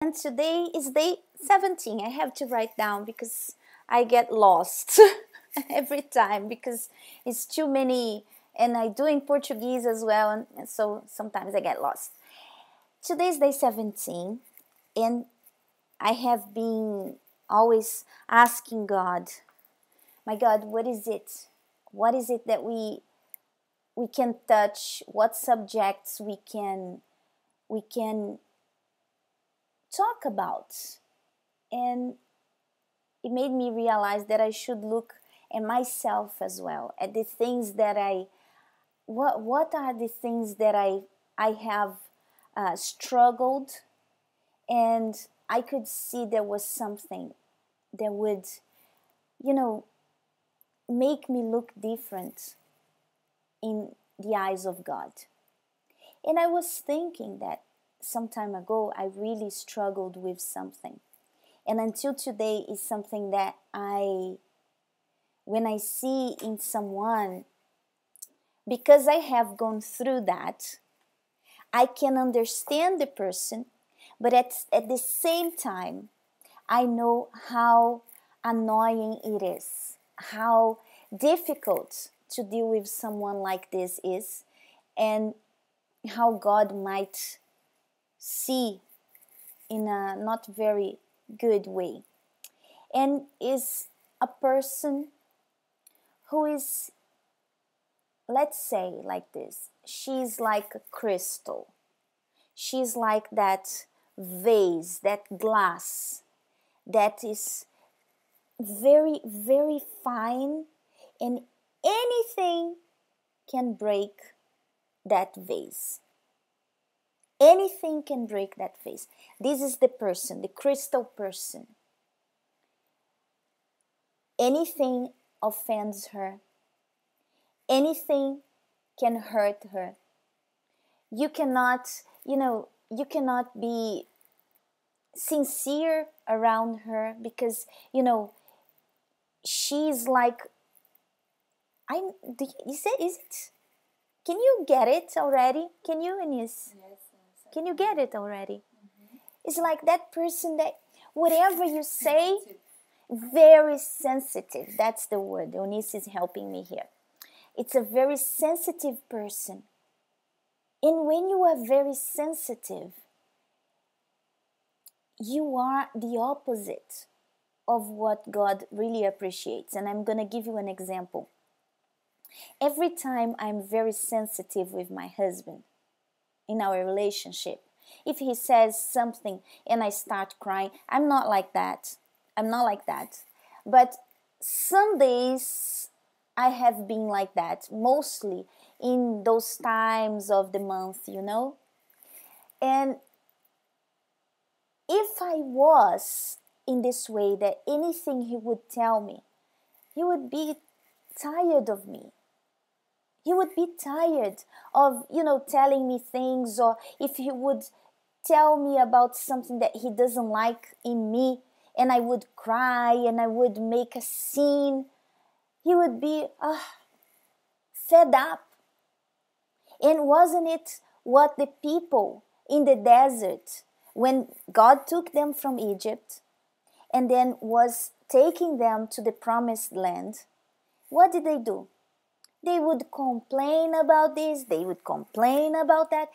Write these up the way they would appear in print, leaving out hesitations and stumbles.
And today is day 17. I have to write down because I get lost every time because it's too many, and I do in Portuguese as well, and so sometimes I get lost. Today is day 17, and I have been always asking God, my God, what is it? What is it that we can touch? What subjects we can talk about? And it made me realize that I should look at myself as well, at the things that what are the things that I have struggled, and I could see there was something that would, make me look different in the eyes of God. And I was thinking that some time ago I really struggled with something. And until today is something that when I see in someone, because I have gone through that, I can understand the person, but at the same time, I know how annoying it is, how difficult to deal with someone like this is, and how God might see in a not very good way. And is a person who is, let's say like this, she's like a crystal. She's like that vase, that glass that is very, very fine, and anything can break that vase. Anything can break that vase. This is the person, the crystal person. Anything offends her. Anything can hurt her. You cannot, you cannot be sincere around her because, she's like, is it? Can you get it already? Can you, Anis? Yes. Can you get it already? Mm-hmm. It's like that person that whatever you say, very sensitive. That's the word. Eunice is helping me here. It's a very sensitive person. And when you are very sensitive, you are the opposite of what God really appreciates. And I'm going to give you an example. Every time I'm very sensitive with my husband in our relationship, if he says something and I start crying, I'm not like that. But some days I have been like that, mostly in those times of the month, And if I was in this way, that anything he would tell me, he would be tired of me. He would be tired of, telling me things, or if he would tell me about something that he doesn't like in me, and I would cry and I would make a scene, he would be fed up. And wasn't it what the people in the desert, when God took them from Egypt and then was taking them to the promised land, what did they do? They would complain about this, they would complain about that.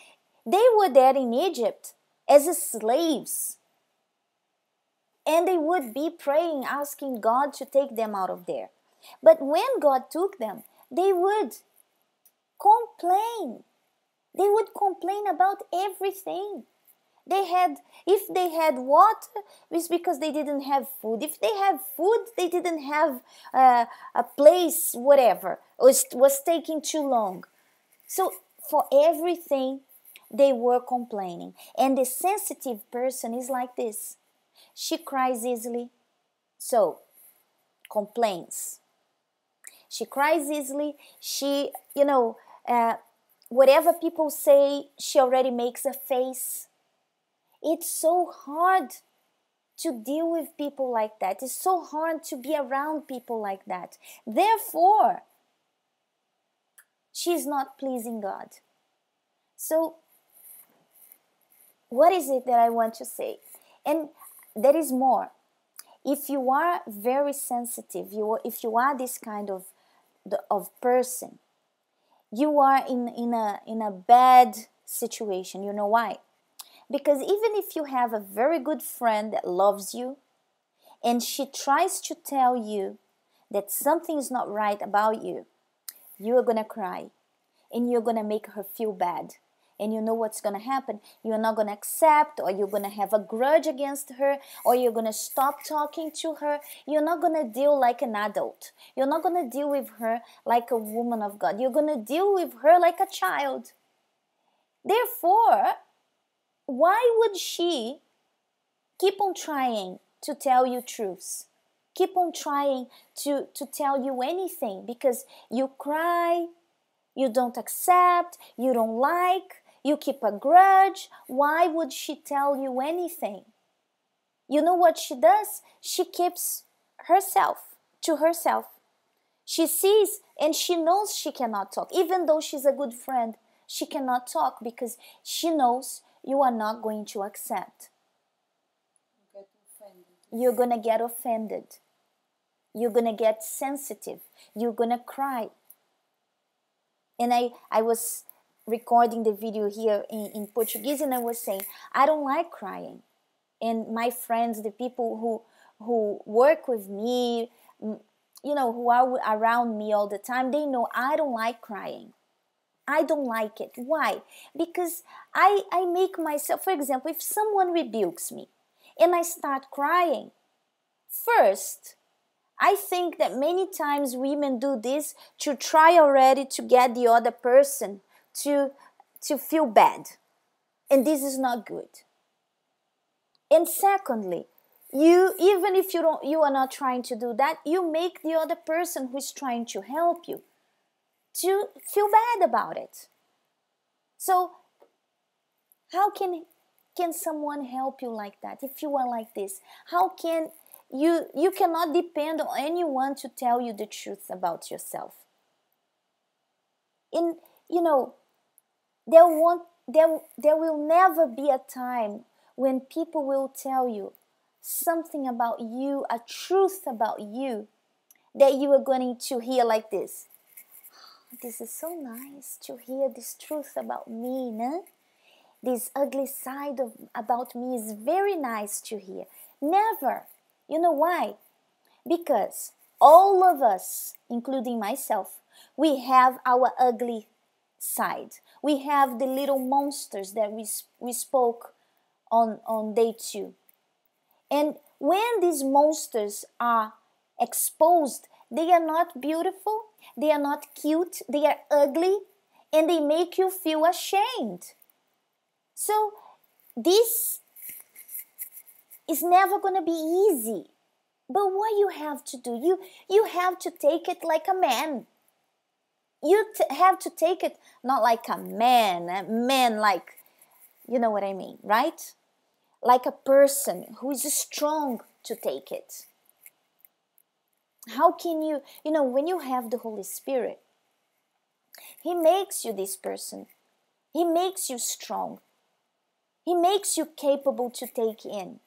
They were there in Egypt as slaves. And they would be praying, asking God to take them out of there. But when God took them, they would complain. They would complain about everything. If they had water, it's because they didn't have food. If they had food, they didn't have a place, whatever. It was taking too long. So for everything, they were complaining. And the sensitive person is like this. She cries easily, so complains. She cries easily. She, whatever people say, she already makes a face. It's so hard to deal with people like that. It's so hard to be around people like that. Therefore, she's not pleasing God. So, what is it that I want to say? And there is more. If you are very sensitive, if you are this kind of person, you are in a bad situation. You know why? Because even if you have a very good friend that loves you, and she tries to tell you that something is not right about you, you are gonna cry, and you're gonna make her feel bad. And you know what's gonna happen? You're not gonna accept, or you're gonna have a grudge against her, or you're gonna stop talking to her. You're not gonna deal like an adult. You're not gonna deal with her like a woman of God. You're gonna deal with her like a child. Therefore, why would she keep on trying to tell you truths? Keep on trying to tell you anything, because you cry, you don't accept, you don't like, you keep a grudge. Why would she tell you anything? You know what she does? She keeps herself to herself. She sees and she knows she cannot talk. Even though she's a good friend, she cannot talk because she knows you are not going to accept. You're going to get offended. You're going to get sensitive. You're going to cry. And I was recording the video here in Portuguese, and I was saying, I don't like crying. And my friends, the people who work with me, you know, who are around me all the time, they know I don't like crying. I don't like it. Why? Because I make myself, for example, if someone rebukes me and I start crying, first, I think that many times women do this to try already to get the other person to feel bad. And this is not good. And secondly, even if you are not trying to do that, you make the other person who is trying to help you to feel bad about it. So how can someone help you like that if you are like this? How can you cannot depend on anyone to tell you the truth about yourself. And you know, there will never be a time when people will tell you something about you, a truth about you, that you are going to hear like this. This is so nice to hear this truth about me, no? This ugly side about me is very nice to hear. Never. You know why? Because all of us, including myself, we have our ugly side. We have the little monsters that we spoke on day 2. And when these monsters are exposed, they are not beautiful, they are not cute, they are ugly, and they make you feel ashamed. So this is never going to be easy. But what you have to do, you have to take it like a man. You have to take it not like a man like, you know what I mean, right? Like a person who is strong to take it. How can you know, when you have the Holy Spirit, He makes you this person. He makes you strong. He makes you capable to take in.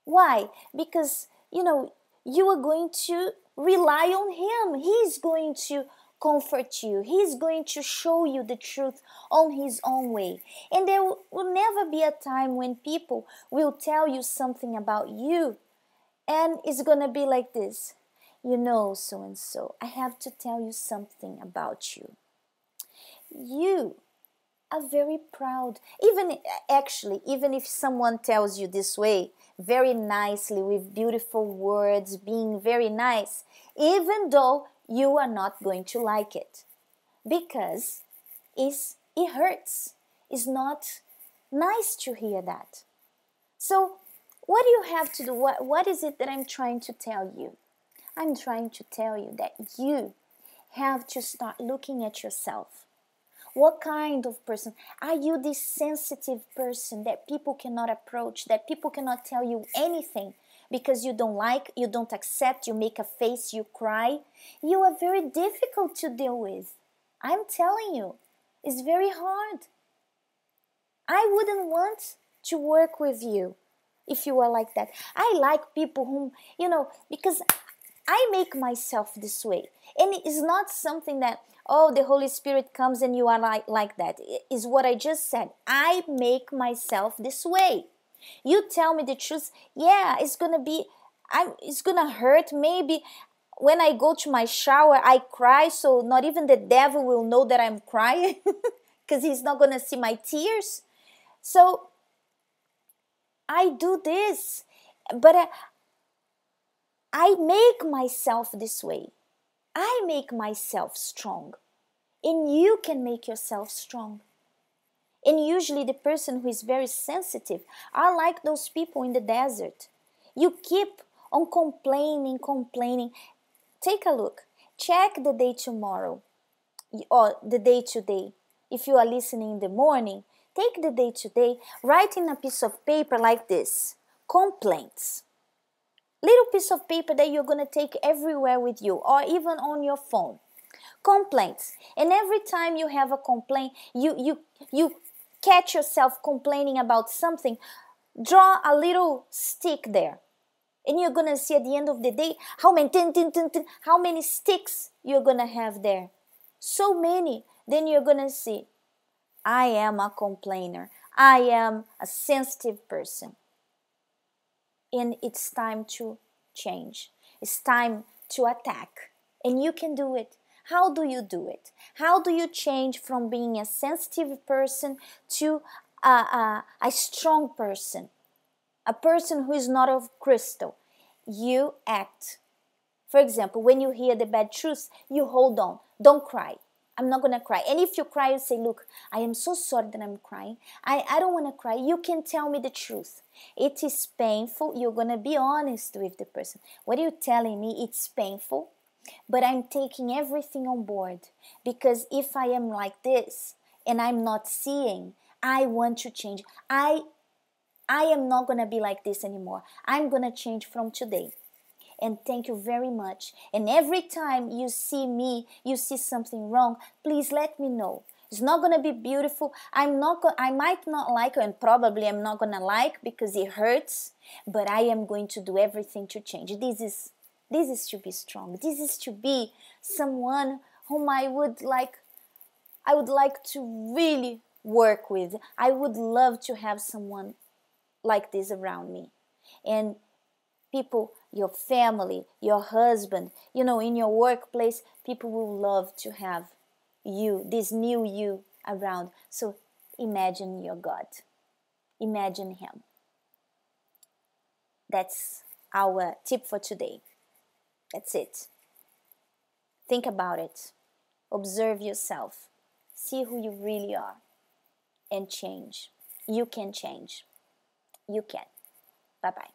Why? Because, you know, you are going to rely on Him. He's going to comfort you. He's going to show you the truth on His own way. And there will never be a time when people will tell you something about you, and it's going to be like this. You know, so and so, I have to tell you something about you. You are very proud. Even if someone tells you this way, very nicely, with beautiful words, being very nice, even though you are not going to like it, because it hurts. It's not nice to hear that. So what do you have to do? What is it that I'm trying to tell you? I'm trying to tell you that you have to start looking at yourself. What kind of person? Are you this sensitive person that people cannot approach, that people cannot tell you anything because you don't like, you don't accept, you make a face, you cry? You are very difficult to deal with. I'm telling you, it's very hard. I wouldn't want to work with you if you are like that. I like people whom, because I make myself this way. And it's not something that, oh, the Holy Spirit comes and you are like that. It is what I just said. I make myself this way. You tell me the truth, yeah, it's gonna hurt. Maybe when I go to my shower, I cry, so not even the devil will know that I'm crying because he's not gonna see my tears. So I do this, but I make myself this way. I make myself strong. And you can make yourself strong. And usually the person who is very sensitive are like those people in the desert. You keep on complaining. Take a look. Check the day tomorrow or the day today. If you are listening in the morning, take the day today, write in a piece of paper like this. Complaints. Little piece of paper that you're going to take everywhere with you or even on your phone. Complaints. And every time you have a complaint, you catch yourself complaining about something, draw a little stick there. And you're going to see at the end of the day how many sticks you're going to have there. So many. Then you're going to see, I am a complainer. I am a sensitive person. And it's time to change. It's time to attack. And you can do it. How do you do it? How do you change from being a sensitive person to a strong person? A person who is not of crystal. You act. For example, when you hear the bad truth, you hold on. Don't cry. I'm not going to cry. And if you cry, you say, look, I am so sorry that I'm crying. I don't want to cry. You can tell me the truth. It is painful. You're going to be honest with the person. What are you telling me? It's painful, but I'm taking everything on board. Because if I am like this and I'm not seeing, I want to change. I am not going to be like this anymore. I'm going to change from today. And thank you very much. And every time you see me, you see something wrong, please let me know. It's not going to be beautiful. I might not like it, and probably I'm not going to like because it hurts, but I am going to do everything to change. This is to be strong. This is to be someone whom I would like to really work with. I would love to have someone like this around me. And people, your family, your husband, in your workplace, people will love to have you, this new you around. So imagine your God. Imagine him. That's our tip for today. That's it. Think about it. Observe yourself. See who you really are. And change. You can change. You can. Bye-bye.